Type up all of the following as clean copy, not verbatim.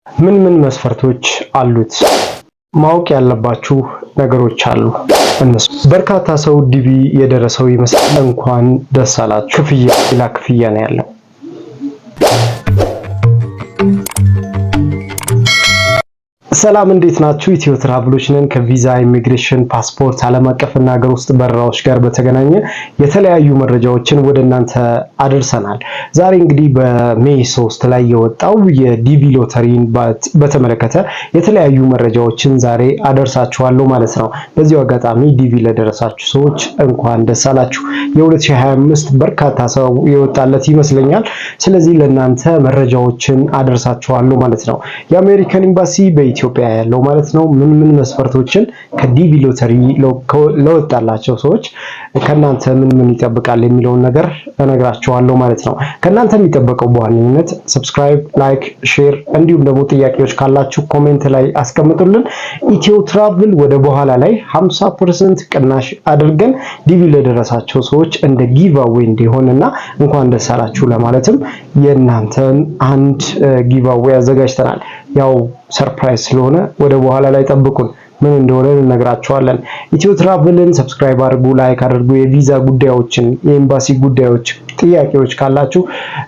ምን መስፈርቶች አሉት? ማወቅ ያለባችሁ ነገሮች አሉ። እነሱ በርካታ ሰው ዲቪ የደረሰው ይመስላል። እንኳን ደስ አላችሁ። ሌላ ክፍያ ነው ያለው። ሰላም እንዴት ናችሁ? ኢትዮ ትራቭሎች ነን። ከቪዛ ኢሚግሬሽን፣ ፓስፖርት፣ ዓለም አቀፍና ሀገር ውስጥ በረራዎች ጋር በተገናኘ የተለያዩ መረጃዎችን ወደ እናንተ አደርሰናል። ዛሬ እንግዲህ በሜይ 3 ላይ የወጣው የዲቪ ሎተሪን በተመለከተ የተለያዩ መረጃዎችን ዛሬ አደርሳችኋለሁ ማለት ነው። በዚሁ አጋጣሚ ዲቪ ለደረሳችሁ ሰዎች እንኳን ደስ አላችሁ። የ2025 በርካታ ሰው የወጣለት ይመስለኛል። ስለዚህ ለእናንተ መረጃዎችን አደርሳችኋለሁ ማለት ነው። የአሜሪካን ኤምባሲ በኢትዮጵያ ያለው ማለት ነው ምን መስፈርቶችን ከዲቪ ሎተሪ ለወጣላቸው ሰዎች ከናንተ ምን ይጠብቃል የሚለውን ነገር እነግራችኋለሁ ማለት ነው። ከናንተ የሚጠበቀው በዋነኝነት ሰብስክራይብ፣ ላይክ፣ ሼር እንዲሁም ደግሞ ጥያቄዎች ካላችሁ ኮሜንት ላይ አስቀምጡልን። ኢትዮ ትራቭል ወደ በኋላ ላይ 50% ቅናሽ አድርገን ዲቪ ለደረሳቸው ሰዎች እንደ ጊቫዌይ እንዲሆንና እንኳን ደስ አላችሁ ለማለትም የእናንተን አንድ ጊቫዌይ አዘጋጅተናል። ያው ሰርፕራይዝ ስለሆነ ወደ በኋላ ላይ ጠብቁን። ምን እንደሆነ እንነግራችኋለን። ኢትዮ ትራቭልን ሰብስክራይብ አድርጉ፣ ላይክ አድርጉ። የቪዛ ጉዳዮችን፣ የኤምባሲ ጉዳዮች፣ ጥያቄዎች ካላችሁ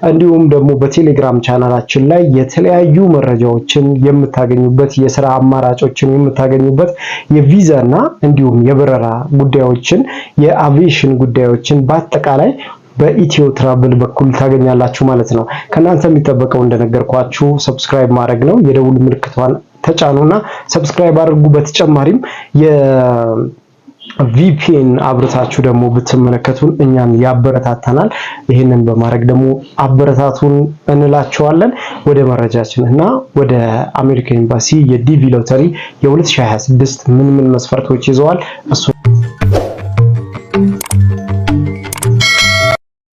እንዲሁም ደግሞ በቴሌግራም ቻናላችን ላይ የተለያዩ መረጃዎችን የምታገኙበት፣ የሥራ አማራጮችን የምታገኙበት፣ የቪዛና እንዲሁም የበረራ ጉዳዮችን፣ የአቪዬሽን ጉዳዮችን በአጠቃላይ በኢትዮ ትራቭል በኩል ታገኛላችሁ ማለት ነው። ከናንተ የሚጠበቀው እንደነገርኳችሁ ሰብስክራይብ ማድረግ ነው። የደውል ምልክቷን ተጫኑና ሰብስክራይብ አድርጉ። በተጨማሪም የቪፒኤን አብርታችሁ ደግሞ ብትመለከቱን እኛን ያበረታታናል። ይህንን በማድረግ ደግሞ አበረታቱን እንላችኋለን። ወደ መረጃችን እና ወደ አሜሪካ ኤምባሲ የዲቪ ሎተሪ የ2026 ምን መስፈርቶች ይዘዋል እሱ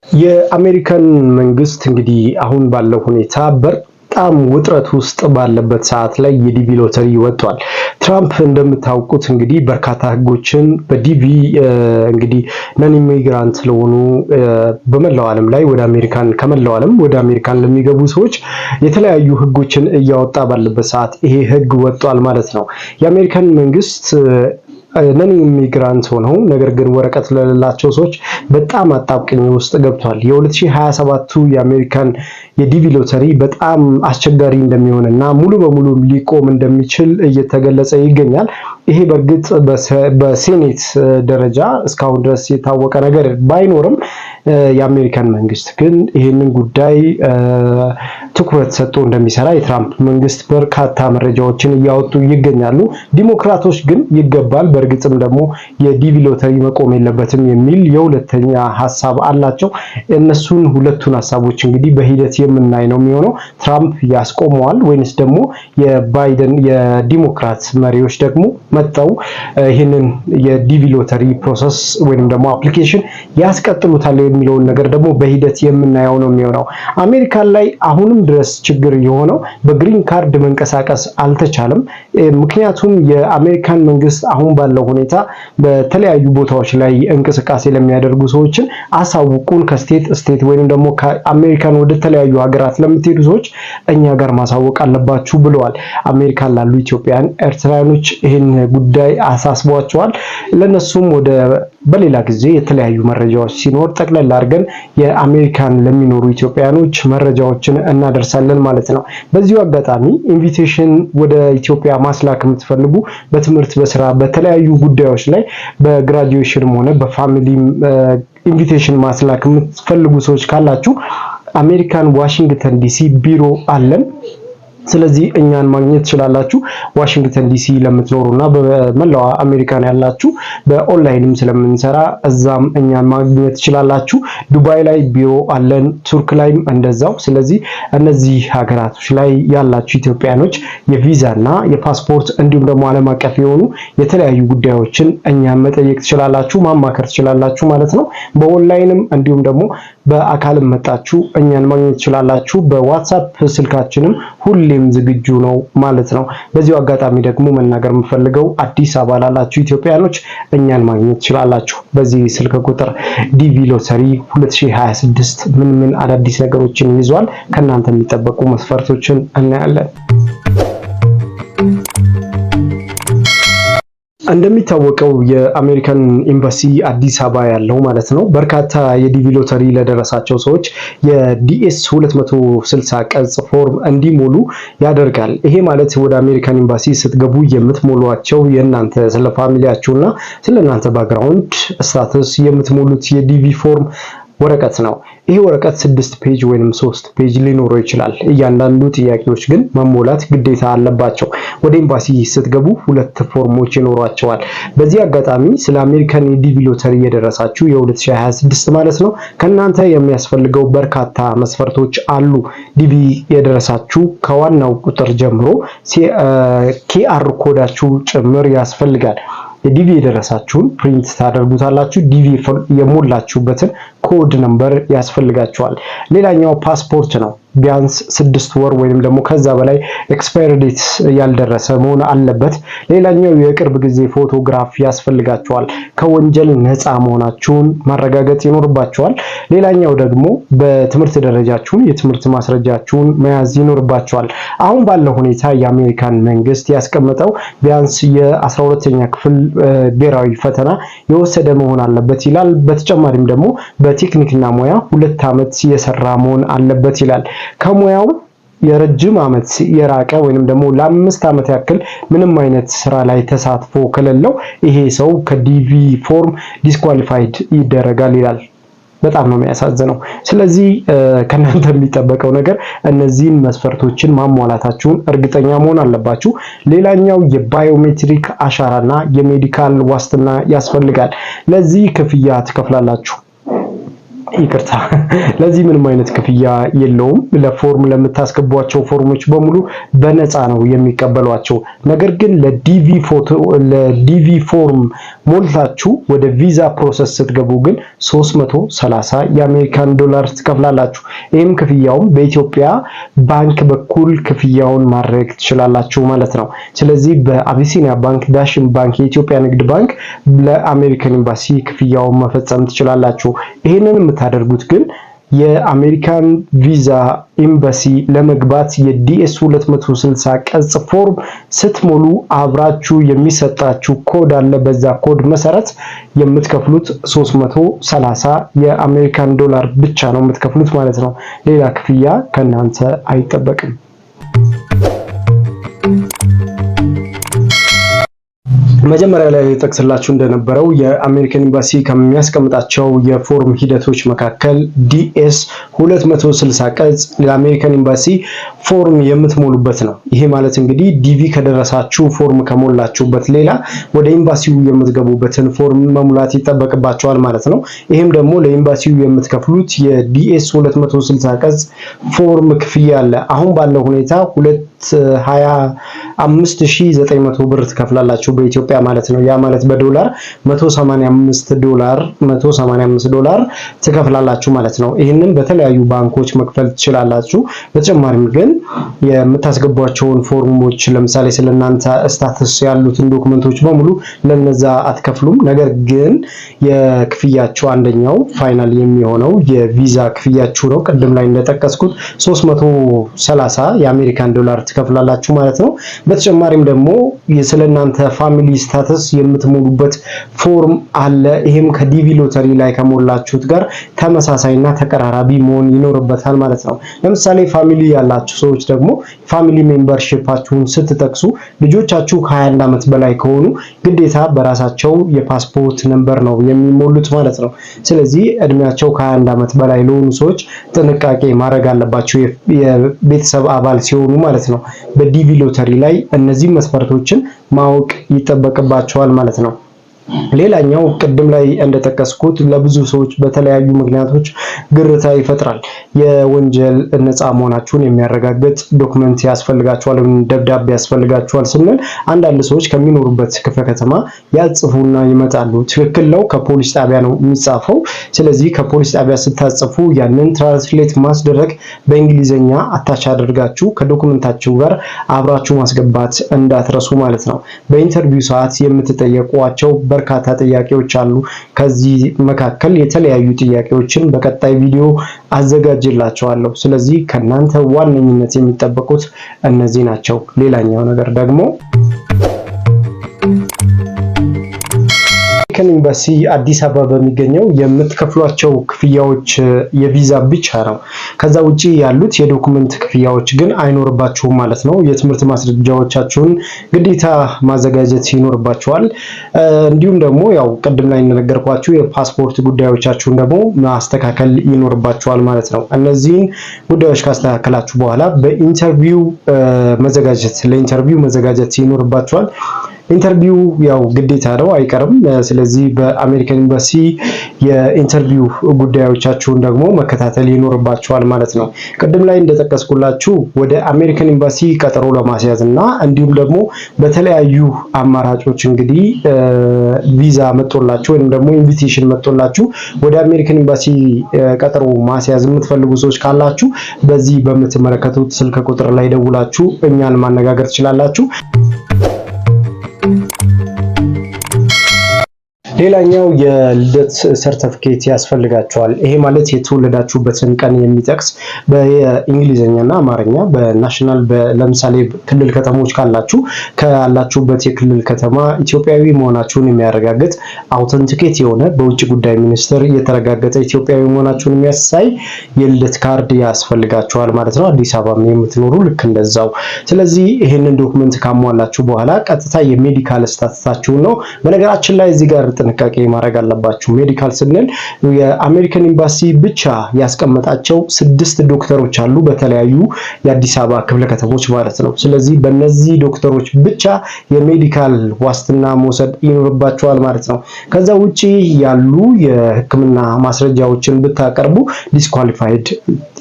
የአሜሪካን መንግስት እንግዲህ አሁን ባለው ሁኔታ በጣም ውጥረት ውስጥ ባለበት ሰዓት ላይ የዲቪ ሎተሪ ወጥቷል። ትራምፕ እንደምታውቁት እንግዲህ በርካታ ህጎችን በዲቪ እንግዲህ ነን ኢሚግራንት ለሆኑ በመላው ዓለም ላይ ከመላው ዓለም ወደ አሜሪካን ለሚገቡ ሰዎች የተለያዩ ህጎችን እያወጣ ባለበት ሰዓት ይሄ ህግ ወጥቷል ማለት ነው። የአሜሪካን መንግስት ነን ኢሚግራንት ሆነው ነገር ግን ወረቀት ለሌላቸው ሰዎች በጣም አጣብቂኝ ውስጥ ገብቷል። የ2027ቱ የአሜሪካን የዲቪ ሎተሪ በጣም አስቸጋሪ እንደሚሆንና ሙሉ በሙሉ ሊቆም እንደሚችል እየተገለጸ ይገኛል። ይሄ በእርግጥ በሴኔት ደረጃ እስካሁን ድረስ የታወቀ ነገር ባይኖርም የአሜሪካን መንግስት ግን ይህንን ጉዳይ ትኩረት ሰጥቶ እንደሚሰራ የትራምፕ መንግስት በርካታ መረጃዎችን እያወጡ ይገኛሉ። ዲሞክራቶች ግን ይገባል፣ በእርግጥም ደግሞ የዲቪ ሎተሪ መቆም የለበትም የሚል የሁለተኛ ሐሳብ አላቸው። እነሱን ሁለቱን ሐሳቦች እንግዲህ በሂደት የምናይ ነው የሚሆነው። ትራምፕ ያስቆመዋል ወይንስ ደግሞ የባይደን የዲሞክራት መሪዎች ደግሞ መጣው ይህንን የዲቪ ሎተሪ ፕሮሰስ ወይንም ደግሞ አፕሊኬሽን ያስቀጥሉታል የሚለውን ነገር ደግሞ በሂደት የምናየው ነው የሚሆነው። አሜሪካን ላይ አሁንም ድረስ ችግር የሆነው በግሪን ካርድ መንቀሳቀስ አልተቻለም። ምክንያቱም የአሜሪካን መንግስት አሁን ባለው ሁኔታ በተለያዩ ቦታዎች ላይ እንቅስቃሴ ለሚያደርጉ ሰዎችን አሳውቁን፣ ከስቴት ወይንም ደግሞ ከአሜሪካን ወደ ተለያዩ ሀገራት ለምትሄዱ ሰዎች እኛ ጋር ማሳወቅ አለባችሁ ብለዋል። አሜሪካን ላሉ ኢትዮጵያውያን፣ ኤርትራውያኖች ይህን ጉዳይ አሳስቧቸዋል። ለነሱም በሌላ ጊዜ የተለያዩ መረጃዎች ሲኖር ጠቅለል አድርገን የአሜሪካን ለሚኖሩ ኢትዮጵያኖች መረጃዎችን እናደርሳለን ማለት ነው። በዚሁ አጋጣሚ ኢንቪቴሽን ወደ ኢትዮጵያ ማስላክ የምትፈልጉ በትምህርት፣ በስራ፣ በተለያዩ ጉዳዮች ላይ በግራጁዌሽንም ሆነ በፋሚሊ ኢንቪቴሽን ማስላክ የምትፈልጉ ሰዎች ካላችሁ አሜሪካን ዋሽንግተን ዲሲ ቢሮ አለን። ስለዚህ እኛን ማግኘት ትችላላችሁ። ዋሽንግተን ዲሲ ለምትኖሩና በመላው አሜሪካን ያላችሁ በኦንላይንም ስለምንሰራ እዛም እኛን ማግኘት ትችላላችሁ። ዱባይ ላይ ቢሮ አለን፣ ቱርክ ላይም እንደዛው። ስለዚህ እነዚህ ሀገራቶች ላይ ያላችሁ ኢትዮጵያኖች የቪዛና የፓስፖርት እንዲሁም ደግሞ ዓለም አቀፍ የሆኑ የተለያዩ ጉዳዮችን እኛን መጠየቅ ትችላላችሁ፣ ማማከር ትችላላችሁ ማለት ነው። በኦንላይንም እንዲሁም ደግሞ በአካልም መጣችሁ እኛን ማግኘት ትችላላችሁ። በዋትስአፕ ስልካችንም ሁሌም ዝግጁ ነው ማለት ነው። በዚሁ አጋጣሚ ደግሞ መናገር የምፈልገው አዲስ አበባ ላላችሁ ኢትዮጵያኖች እኛን ማግኘት ትችላላችሁ። በዚህ ስልክ ቁጥር ዲቪ ሎተሪ 2026 ምን አዳዲስ ነገሮችን ይዟል፣ ከናንተ የሚጠበቁ መስፈርቶችን እናያለን። እንደሚታወቀው የአሜሪካን ኤምባሲ አዲስ አበባ ያለው ማለት ነው በርካታ የዲቪ ሎተሪ ለደረሳቸው ሰዎች የዲኤስ 260 ቅጽ ፎርም እንዲሞሉ ያደርጋል። ይሄ ማለት ወደ አሜሪካን ኤምባሲ ስትገቡ የምትሞሏቸው የእናንተ ስለ ፋሚሊያችሁና ስለ እናንተ ባክግራውንድ ስታተስ የምትሞሉት የዲቪ ፎርም ወረቀት ነው። ይሄ ወረቀት 6 ፔጅ ወይንም 3 ፔጅ ሊኖረው ይችላል። እያንዳንዱ ጥያቄዎች ግን መሞላት ግዴታ አለባቸው። ወደ ኤምባሲ ስትገቡ 2 ፎርሞች ይኖሯቸዋል። በዚህ አጋጣሚ ስለ አሜሪካን የዲቪ ሎተሪ የደረሳችሁ የ2026 ማለት ነው ከናንተ የሚያስፈልገው በርካታ መስፈርቶች አሉ። ዲቪ የደረሳችሁ ከዋናው ቁጥር ጀምሮ ኬአር ኮዳችሁ ጭምር ያስፈልጋል። የዲቪ የደረሳችሁን ፕሪንት ታደርጉታላችሁ። ዲቪ የሞላችሁበትን ኮድ ነምበር ያስፈልጋችኋል። ሌላኛው ፓስፖርት ነው። ቢያንስ 6 ወር ወይንም ደግሞ ከዛ በላይ ኤክስፓየር ዴት ያልደረሰ መሆን አለበት። ሌላኛው የቅርብ ጊዜ ፎቶግራፍ ያስፈልጋችኋል። ከወንጀል ነፃ መሆናችሁን ማረጋገጥ ይኖርባችኋል። ሌላኛው ደግሞ በትምህርት ደረጃችሁን የትምህርት ማስረጃችሁን መያዝ ይኖርባችኋል። አሁን ባለው ሁኔታ የአሜሪካን መንግስት ያስቀመጠው ቢያንስ የ12ኛ ክፍል ብሔራዊ ፈተና የወሰደ መሆን አለበት ይላል። በተጨማሪም ደግሞ በቴክኒክና ሙያ 2 ዓመት የሰራ መሆን አለበት ይላል። ከሙያው የረጅም ዓመት የራቀ ወይንም ደግሞ ለ5 ዓመት ያክል ምንም አይነት ስራ ላይ ተሳትፎ ከሌለው ይሄ ሰው ከዲቪ ፎርም ዲስኳሊፋይድ ይደረጋል ይላል። በጣም ነው የሚያሳዝነው። ስለዚህ ከናንተ የሚጠበቀው ነገር እነዚህን መስፈርቶችን ማሟላታችሁን እርግጠኛ መሆን አለባችሁ። ሌላኛው የባዮሜትሪክ አሻራና የሜዲካል ዋስትና ያስፈልጋል። ለዚህ ክፍያ ትከፍላላችሁ። ይቅርታ ለዚህ ምንም አይነት ክፍያ የለውም። ለፎርም ለምታስገቧቸው ፎርሞች በሙሉ በነፃ ነው የሚቀበሏቸው። ነገር ግን ለዲቪ ፎርም ሞልታችሁ ወደ ቪዛ ፕሮሰስ ስትገቡ ግን 330 የአሜሪካን ዶላር ትከፍላላችሁ። ይህም ክፍያውም በኢትዮጵያ ባንክ በኩል ክፍያውን ማድረግ ትችላላችሁ ማለት ነው። ስለዚህ በአቢሲኒያ ባንክ፣ ዳሽን ባንክ፣ የኢትዮጵያ ንግድ ባንክ ለአሜሪካን ኤምባሲ ክፍያውን መፈጸም ትችላላችሁ። ይሄንን የምታደርጉት ግን የአሜሪካን ቪዛ ኤምባሲ ለመግባት የዲኤስ 260 ቅጽ ፎርም ስትሞሉ አብራችሁ የሚሰጣችሁ ኮድ አለ። በዛ ኮድ መሰረት የምትከፍሉት 330 የአሜሪካን ዶላር ብቻ ነው የምትከፍሉት ማለት ነው። ሌላ ክፍያ ከናንተ አይጠበቅም። መጀመሪያ ላይ ጠቅስላችሁ እንደነበረው የአሜሪካን ኤምባሲ ከሚያስቀምጣቸው የፎርም ሂደቶች መካከል ዲኤስ 260 ቅጽ ለአሜሪካን ኤምባሲ ፎርም የምትሞሉበት ነው። ይሄ ማለት እንግዲህ ዲቪ ከደረሳችሁ ፎርም ከሞላችሁበት ሌላ ወደ ኤምባሲው የምትገቡበትን ፎርም መሙላት ይጠበቅባቸዋል ማለት ነው። ይሄም ደግሞ ለኤምባሲው የምትከፍሉት የዲኤስ 260 ቅጽ ፎርም ክፍያ አለ። አሁን ባለው ሁኔታ 225,900 ብር ትከፍላላችሁ በኢትዮጵያ ማለት ነው። ያ ማለት በዶላር 185 ዶላር ትከፍላላችሁ ማለት ነው። ይህንን በተለያዩ ባንኮች መክፈል ትችላላችሁ። በተጨማሪም ግን የምታስገቧቸውን ፎርሞች ለምሳሌ ስለናንተ ስታተስ ያሉትን ዶክመንቶች በሙሉ ለነዛ አትከፍሉም። ነገር ግን የክፍያቸው አንደኛው ፋይናል የሚሆነው የቪዛ ክፍያችሁ ነው። ቅድም ላይ እንደጠቀስኩት 330 የአሜሪካን ዶላር ትከፍላላችሁ ማለት ነው። በተጨማሪም ደግሞ ስለናንተ ፋሚሊ ስታተስ የምትሞሉበት ፎርም አለ። ይሄም ከዲቪ ሎተሪ ላይ ከሞላችሁት ጋር ተመሳሳይና ተቀራራቢ መሆን ይኖርበታል ማለት ነው። ለምሳሌ ፋሚሊ ያላችሁ ሰዎች ደግሞ ፋሚሊ ሜምበርሺፓችሁን ስትጠቅሱ ልጆቻችሁ ከ21 ዓመት በላይ ከሆኑ ግዴታ በራሳቸው የፓስፖርት ነምበር ነው የሚሞሉት ማለት ነው። ስለዚህ እድሜያቸው ከ21 ዓመት በላይ ለሆኑ ሰዎች ጥንቃቄ ማድረግ አለባቸው የቤተሰብ አባል ሲሆኑ ማለት ነው። በዲቪ ሎተሪ ላይ እነዚህ መስፈርቶችን ማወቅ ይጠበቅባቸዋል ማለት ነው። ሌላኛው ቅድም ላይ እንደጠቀስኩት ለብዙ ሰዎች በተለያዩ ምክንያቶች ግርታ ይፈጥራል። የወንጀል ነፃ መሆናችሁን የሚያረጋግጥ ዶክመንት ያስፈልጋቸዋል ወይም ደብዳቤ ያስፈልጋቸዋል ስንል አንዳንድ ሰዎች ከሚኖሩበት ክፍለ ከተማ ያጽፉና ይመጣሉ። ትክክል ነው፣ ከፖሊስ ጣቢያ ነው የሚጻፈው። ስለዚህ ከፖሊስ ጣቢያ ስታጽፉ ያንን ትራንስሌት ማስደረግ በእንግሊዘኛ አታች አድርጋችሁ ከዶክመንታችሁ ጋር አብራችሁ ማስገባት እንዳትረሱ ማለት ነው። በኢንተርቪው ሰዓት የምትጠየቋቸው በርካታ ጥያቄዎች አሉ። ከዚህ መካከል የተለያዩ ጥያቄዎችን በቀጣይ ቪዲዮ አዘጋጅላችኋለሁ። ስለዚህ ከናንተ ዋነኝነት የሚጠበቁት እነዚህ ናቸው። ሌላኛው ነገር ደግሞ አሜሪካን ኤምባሲ አዲስ አበባ በሚገኘው የምትከፍሏቸው ክፍያዎች የቪዛ ብቻ ነው። ከዛ ውጪ ያሉት የዶክመንት ክፍያዎች ግን አይኖርባችሁም ማለት ነው። የትምህርት ማስረጃዎቻችሁን ግዴታ ማዘጋጀት ይኖርባችኋል። እንዲሁም ደግሞ ያው ቅድም ላይ እንደነገርኳችሁ የፓስፖርት ጉዳዮቻችሁን ደግሞ ማስተካከል ይኖርባችኋል ማለት ነው። እነዚህን ጉዳዮች ካስተካከላችሁ በኋላ ለኢንተርቪው መዘጋጀት ይኖርባችኋል። ኢንተርቪው ያው ግዴታ ነው፣ አይቀርም። ስለዚህ በአሜሪካን ኤምባሲ የኢንተርቪው ጉዳዮቻችሁን ደግሞ መከታተል ይኖርባችኋል ማለት ነው። ቅድም ላይ እንደጠቀስኩላችሁ ወደ አሜሪካን ኤምባሲ ቀጠሮ ለማስያዝ እና እንዲሁም ደግሞ በተለያዩ አማራጮች እንግዲህ ቪዛ መጥቶላችሁ ወይም ደግሞ ኢንቪቴሽን መጥቶላችሁ ወደ አሜሪካን ኤምባሲ ቀጠሮ ማስያዝ የምትፈልጉ ሰዎች ካላችሁ በዚህ በምትመለከቱት ስልክ ቁጥር ላይ ደውላችሁ እኛን ማነጋገር ትችላላችሁ። ሌላኛው የልደት ሰርተፊኬት ያስፈልጋቸዋል። ይሄ ማለት የተወለዳችሁበትን ቀን የሚጠቅስ በእንግሊዝኛና አማርኛ በናሽናል ለምሳሌ ክልል ከተሞች ካላችሁበት የክልል ከተማ ኢትዮጵያዊ መሆናችሁን የሚያረጋግጥ አውተንቲኬት የሆነ በውጭ ጉዳይ ሚኒስቴር የተረጋገጠ ኢትዮጵያዊ መሆናችሁን የሚያሳይ የልደት ካርድ ያስፈልጋቸዋል ማለት ነው። አዲስ አበባ የምትኖሩ ልክ እንደዛው። ስለዚህ ይሄንን ዶክመንት ካሟላችሁ በኋላ ቀጥታ የሜዲካል ስታተሳችሁን ነው። በነገራችን ላይ እዚህ ጋር ጥንቃቄ ማድረግ አለባችሁ። ሜዲካል ስንል የአሜሪካን ኤምባሲ ብቻ ያስቀመጣቸው 6 ዶክተሮች አሉ በተለያዩ የአዲስ አበባ ክፍለ ከተሞች ማለት ነው። ስለዚህ በእነዚህ ዶክተሮች ብቻ የሜዲካል ዋስትና መውሰድ ይኖርባችኋል ማለት ነው። ከዛ ውጪ ያሉ የሕክምና ማስረጃዎችን ብታቀርቡ ዲስኳሊፋይድ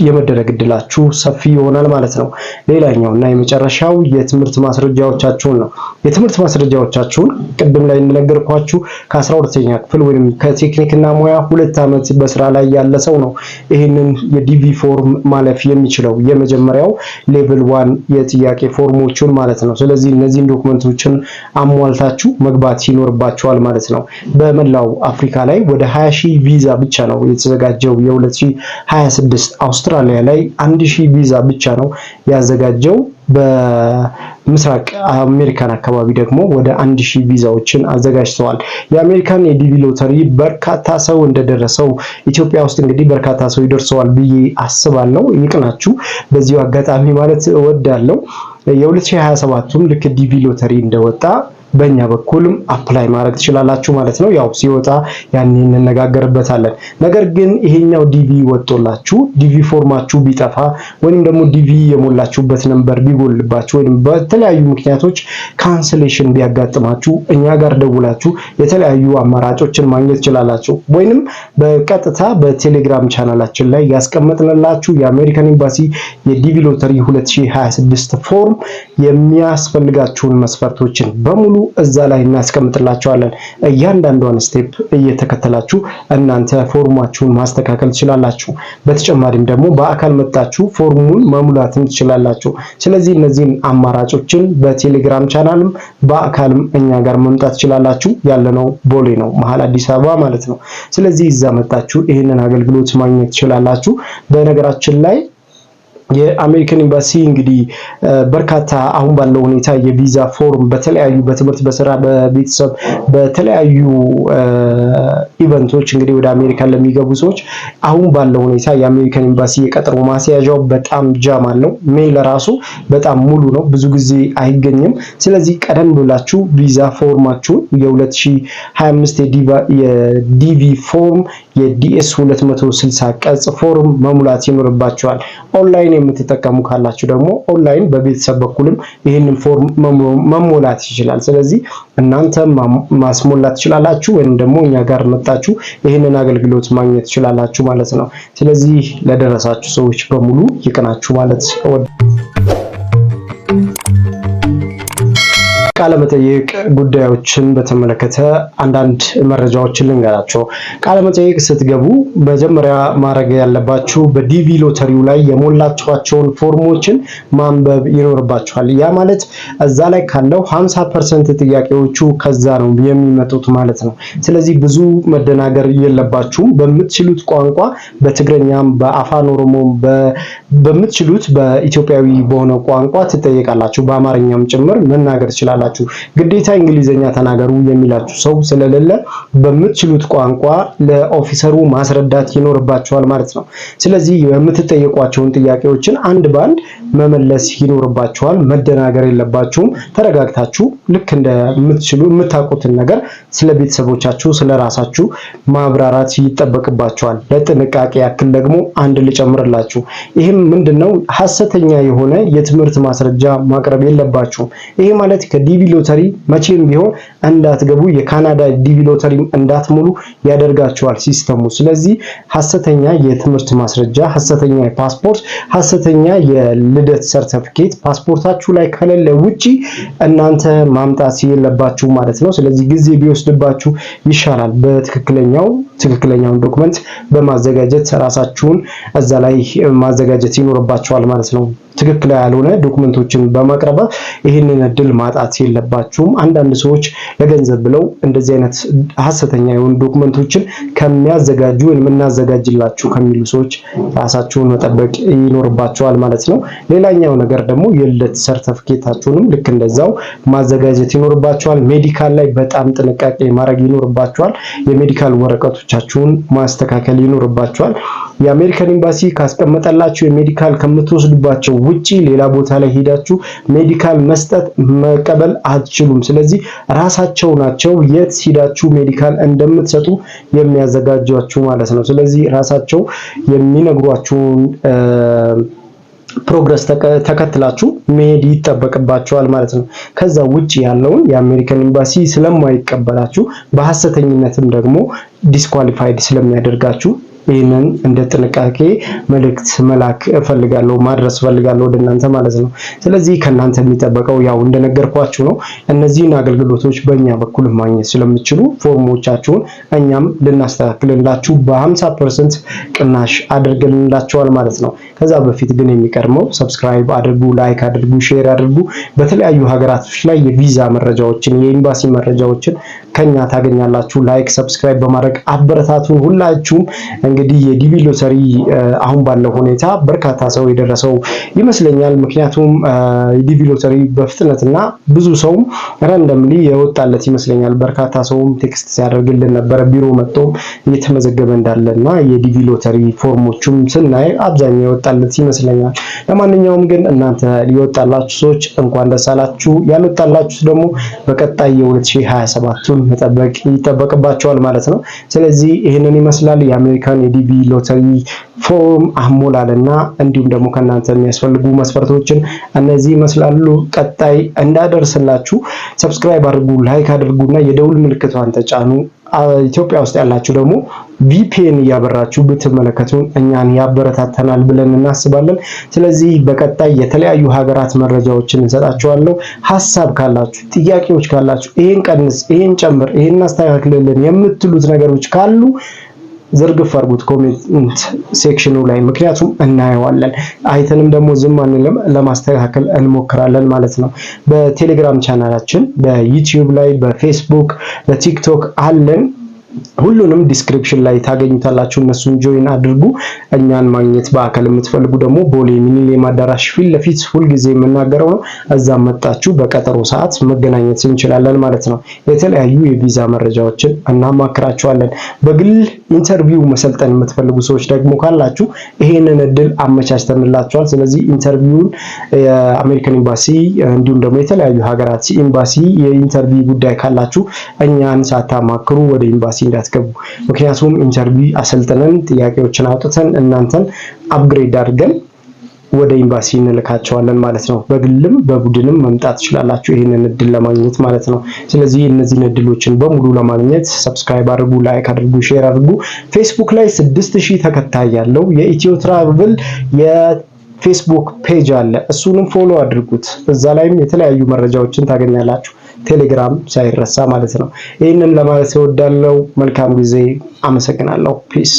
የመደረግ እድላችሁ ሰፊ ይሆናል ማለት ነው። ሌላኛው እና የመጨረሻው የትምህርት ማስረጃዎቻችሁን ነው። የትምህርት ማስረጃዎቻችሁን ቅድም ላይ እንደነገርኳችሁ ከ12ኛ ክፍል ወይም ከቴክኒክና ሙያ 2 ዓመት በስራ ላይ ያለ ሰው ነው ይሄንን የዲቪ ፎርም ማለፍ የሚችለው፣ የመጀመሪያው ሌቭል 1 የጥያቄ ፎርሞችን ማለት ነው። ስለዚህ እነዚህን ዶክመንቶችን አሟልታችሁ መግባት ይኖርባችኋል ማለት ነው። በመላው አፍሪካ ላይ ወደ 20,000 ቪዛ ብቻ ነው የተዘጋጀው። የ2026 አውስትራሊያ ላይ 1,000 ቪዛ ብቻ ነው ያዘጋጀው። በምስራቅ አሜሪካን አካባቢ ደግሞ ወደ 1,000 ቪዛዎችን አዘጋጅተዋል። የአሜሪካን የዲቪ ሎተሪ በርካታ ሰው እንደደረሰው ኢትዮጵያ ውስጥ እንግዲህ በርካታ ሰው ይደርሰዋል ብዬ አስባለሁ። ይቅናችሁ በዚሁ አጋጣሚ ማለት እወዳለሁ። የ2027ቱም ልክ ዲቪ ሎተሪ እንደወጣ በእኛ በኩልም አፕላይ ማድረግ ትችላላችሁ ማለት ነው። ያው ሲወጣ ያን እንነጋገርበታለን። ነገር ግን ይሄኛው ዲቪ ወጥቶላችሁ ዲቪ ፎርማችሁ ቢጠፋ ወይንም ደግሞ ዲቪ የሞላችሁበት ነምበር ቢጎልባችሁ ወይንም በተለያዩ ምክንያቶች ካንሰሌሽን ቢያጋጥማችሁ እኛ ጋር ደውላችሁ የተለያዩ አማራጮችን ማግኘት ትችላላችሁ። ወይንም በቀጥታ በቴሌግራም ቻናላችን ላይ ያስቀመጥንላችሁ የአሜሪካን ኤምባሲ የዲቪ ሎተሪ 2026 ፎርም የሚያስፈልጋችሁን መስፈርቶችን በሙሉ እዛ ላይ እናስቀምጥላችኋለን። እያንዳንዷን ስቴፕ እየተከተላችሁ እናንተ ፎርማችሁን ማስተካከል ትችላላችሁ። በተጨማሪም ደግሞ በአካል መጣችሁ ፎርሙን መሙላትም ትችላላችሁ። ስለዚህ እነዚህን አማራጮችን በቴሌግራም ቻናልም በአካልም እኛ ጋር መምጣት ትችላላችሁ። ያለነው ቦሌ ነው፣ መሀል አዲስ አበባ ማለት ነው። ስለዚህ እዛ መጣችሁ ይህንን አገልግሎት ማግኘት ትችላላችሁ። በነገራችን ላይ የአሜሪካን ኤምባሲ እንግዲህ በርካታ አሁን ባለው ሁኔታ የቪዛ ፎርም በተለያዩ በትምህርት፣ በስራ፣ በቤተሰብ በተለያዩ ኢቨንቶች እንግዲህ ወደ አሜሪካ ለሚገቡ ሰዎች አሁን ባለው ሁኔታ የአሜሪካን ኤምባሲ የቀጠሮ ማስያዣው በጣም ጃም አለው። ሜል ለራሱ በጣም ሙሉ ነው፣ ብዙ ጊዜ አይገኝም። ስለዚህ ቀደም ብላችሁ ቪዛ ፎርማችሁን የ2025 የዲቪ ፎርም የዲኤስ 260 ቀጽ ፎርም መሙላት ይኖርባችኋል። ኦንላይን የምትጠቀሙ ካላችሁ ደግሞ ኦንላይን በቤተሰብ በኩልም ይህንን ፎርም መሞላት ይችላል። ስለዚህ እናንተ ማስሞላት ትችላላችሁ ወይም ደግሞ እኛ ጋር መጣችሁ ይህንን አገልግሎት ማግኘት ትችላላችሁ ማለት ነው። ስለዚህ ለደረሳችሁ ሰዎች በሙሉ ይቅናችሁ ማለት ቃለ መጠይቅ ጉዳዮችን በተመለከተ አንዳንድ መረጃዎችን ልንገራችሁ። ቃለ መጠይቅ ስትገቡ መጀመሪያ ማድረግ ያለባችሁ በዲቪ ሎተሪው ላይ የሞላችኋቸውን ፎርሞችን ማንበብ ይኖርባችኋል። ያ ማለት እዛ ላይ ካለው 50% ጥያቄዎቹ ከዛ ነው የሚመጡት ማለት ነው። ስለዚህ ብዙ መደናገር የለባችሁም። በምትችሉት ቋንቋ በትግረኛም በአፋን ኦሮሞም በምትችሉት በኢትዮጵያዊ በሆነ ቋንቋ ትጠየቃላችሁ። በአማርኛም ጭምር መናገር ትችላላችሁ። አለባችሁ። ግዴታ እንግሊዘኛ ተናገሩ የሚላችሁ ሰው ስለሌለ በምትችሉት ቋንቋ ለኦፊሰሩ ማስረዳት ይኖርባችኋል ማለት ነው። ስለዚህ የምትጠየቋቸውን ጥያቄዎችን አንድ ባንድ መመለስ ይኖርባችኋል። መደናገር የለባችሁም። ተረጋግታችሁ ልክ እንደምትችሉ የምታውቁትን ነገር ስለ ቤተሰቦቻችሁ ስለ ራሳችሁ ማብራራት ይጠበቅባችኋል። ለጥንቃቄ ያክል ደግሞ አንድ ልጨምርላችሁ። ይህም ምንድነው ሐሰተኛ የሆነ የትምህርት ማስረጃ ማቅረብ የለባችሁም። ይሄ ማለት ከዲቪ ሎተሪ መቼም ቢሆን እንዳትገቡ የካናዳ ዲቪ ሎተሪ እንዳትሞሉ ያደርጋችኋል ሲስተሙ። ስለዚህ ሐሰተኛ የትምህርት ማስረጃ፣ ሐሰተኛ የፓስፖርት፣ ሐሰተኛ የልደት ሰርተፊኬት ፓስፖርታችሁ ላይ ከሌለ ውጪ እናንተ ማምጣት የለባችሁ ማለት ነው። ስለዚህ ጊዜ ቢወስድባችሁ ይሻላል። ትክክለኛውን ዶክመንት በማዘጋጀት ራሳችሁን እዛ ላይ ማዘጋጀት ይኖርባችኋል ማለት ነው። ትክክል ያልሆነ ዶክመንቶችን በማቅረብ ይህንን እድል ማጣት የለባችሁም። አንዳንድ ሰዎች ለገንዘብ ብለው እንደዚህ አይነት ሐሰተኛ የሆኑ ዶክመንቶችን ከሚያዘጋጁ ወይም እናዘጋጅላችሁ ከሚሉ ሰዎች ራሳችሁን መጠበቅ ይኖርባችኋል ማለት ነው። ሌላኛው ነገር ደግሞ የልደት ሰርተፊኬታችሁንም ልክ እንደዛው ማዘጋጀት ይኖርባችኋል። ሜዲካል ላይ በጣም ጥንቃቄ ማድረግ ይኖርባችኋል። የሜዲካል ወረቀቶቻችሁን ማስተካከል ይኖርባችኋል። የአሜሪካን ኤምባሲ ካስቀመጠላችሁ የሜዲካል ከምትወስዱባቸው ውጪ ሌላ ቦታ ላይ ሄዳችሁ ሜዲካል መስጠት መቀበል አትችሉም። ስለዚህ ራሳቸው ናቸው የት ሄዳችሁ ሜዲካል እንደምትሰጡ የሚያዘጋጇችሁ ማለት ነው። ስለዚህ ራሳቸው የሚነግሯችሁን ፕሮግረስ ተከትላችሁ መሄድ ይጠበቅባችኋል ማለት ነው። ከዛ ውጪ ያለውን የአሜሪካን ኤምባሲ ስለማይቀበላችሁ በሐሰተኝነትም ደግሞ ዲስኳሊፋይድ ስለሚያደርጋችሁ ይህንን እንደ ጥንቃቄ መልእክት መላክ እፈልጋለሁ፣ ማድረስ እፈልጋለሁ ወደ እናንተ ማለት ነው። ስለዚህ ከእናንተ የሚጠበቀው ያው እንደነገርኳችሁ ነው። እነዚህን አገልግሎቶች በእኛ በኩል ማግኘት ስለምትችሉ ፎርሞቻችሁን እኛም ልናስተካክልላችሁ በ50% ቅናሽ አድርገንላችኋል ማለት ነው። ከዛ በፊት ግን የሚቀድመው ሰብስክራይብ አድርጉ፣ ላይክ አድርጉ፣ ሼር አድርጉ። በተለያዩ ሀገራቶች ላይ የቪዛ መረጃዎችን የኤምባሲ መረጃዎችን ከኛ ታገኛላችሁ። ላይክ ሰብስክራይብ በማድረግ አበረታቱን ሁላችሁም። እንግዲህ የዲቪ ሎተሪ አሁን ባለው ሁኔታ በርካታ ሰው የደረሰው ይመስለኛል። ምክንያቱም የዲቪ ሎተሪ በፍጥነትና ብዙ ሰው ራንደምሊ የወጣለት ይመስለኛል። በርካታ ሰውም ቴክስት ሲያደርግልን ነበር ቢሮ መጥቶ እየተመዘገበ እንዳለና የዲቪ ሎተሪ ፎርሞቹም ስናይ አብዛኛው የወጣለት ይመስለኛል። ለማንኛውም ግን እናንተ ሊወጣላችሁ ሰዎች እንኳን ደስ አላችሁ። ያልወጣላችሁ ደግሞ በቀጣይ የ2027ቱን መጠበቅ ይጠበቅባቸዋል ማለት ነው። ስለዚህ ይሄንን ይመስላል የአሜሪካን የዲቪ ሎተሪ ፎርም አሞላልና እንዲሁም ደግሞ ከናንተ የሚያስፈልጉ መስፈርቶችን እነዚህ ይመስላሉ። ቀጣይ እንዳደርስላችሁ ሰብስክራይብ አድርጉ፣ ላይክ አድርጉና የደውል ምልክቷን ተጫኑ። ኢትዮጵያ ውስጥ ያላችሁ ደግሞ ቪፒኤን እያበራችሁ ብትመለከቱን እኛን ያበረታተናል ብለን እናስባለን። ስለዚህ በቀጣይ የተለያዩ ሀገራት መረጃዎችን እንሰጣችኋለሁ። ሐሳብ ካላችሁ፣ ጥያቄዎች ካላችሁ፣ ይሄን ቀንስ፣ ይሄን ጨምር፣ ይሄን አስተካክልልን የምትሉት ነገሮች ካሉ ዝርግፍ አድርጉት ኮሜንት ሴክሽኑ ላይ፣ ምክንያቱም እናየዋለን። አይተንም ደግሞ ዝም አንልም፣ ለማስተካከል እንሞክራለን ማለት ነው። በቴሌግራም ቻናላችን፣ በዩቲዩብ ላይ፣ በፌስቡክ፣ በቲክቶክ አለን። ሁሉንም ዲስክሪፕሽን ላይ ታገኙታላችሁ። እነሱን ጆይን አድርጉ። እኛን ማግኘት በአካል የምትፈልጉ ደግሞ ቦሌ ሚኒሊየም አዳራሽ ፊት ለፊት ሁልጊዜ የምናገረው ነው። እዛም መጣችሁ በቀጠሮ ሰዓት መገናኘት እንችላለን ማለት ነው። የተለያዩ የቪዛ መረጃዎችን እናማክራችኋለን። በግል ኢንተርቪው መሰልጠን የምትፈልጉ ሰዎች ደግሞ ካላችሁ ይሄንን እድል አመቻችተንላችኋል። ስለዚህ ኢንተርቪውን የአሜሪካን ኤምባሲ እንዲሁም ደግሞ የተለያዩ ሀገራት ኤምባሲ የኢንተርቪው ጉዳይ ካላችሁ እኛን ሳታማክሩ ወደ ኤምባሲ እንዳትገቡ። ምክንያቱም ኢንተርቪው አሰልጥነን ጥያቄዎችን አውጥተን እናንተን አፕግሬድ አድርገን ወደ ኤምባሲ እንልካቸዋለን ማለት ነው። በግልም በቡድንም መምጣት ትችላላችሁ ይሄንን እድል ለማግኘት ማለት ነው። ስለዚህ እነዚህን እድሎችን በሙሉ ለማግኘት ሰብስክራይብ አድርጉ፣ ላይክ አድርጉ፣ ሼር አድርጉ። ፌስቡክ ላይ 6000 ተከታይ ያለው የኢትዮ ትራቭል የፌስቡክ ፔጅ አለ። እሱንም ፎሎ አድርጉት። እዛ ላይም የተለያዩ መረጃዎችን ታገኛላችሁ። ቴሌግራም ሳይረሳ ማለት ነው። ይህንን ለማለት እወዳለሁ። መልካም ጊዜ። አመሰግናለሁ። ፒስ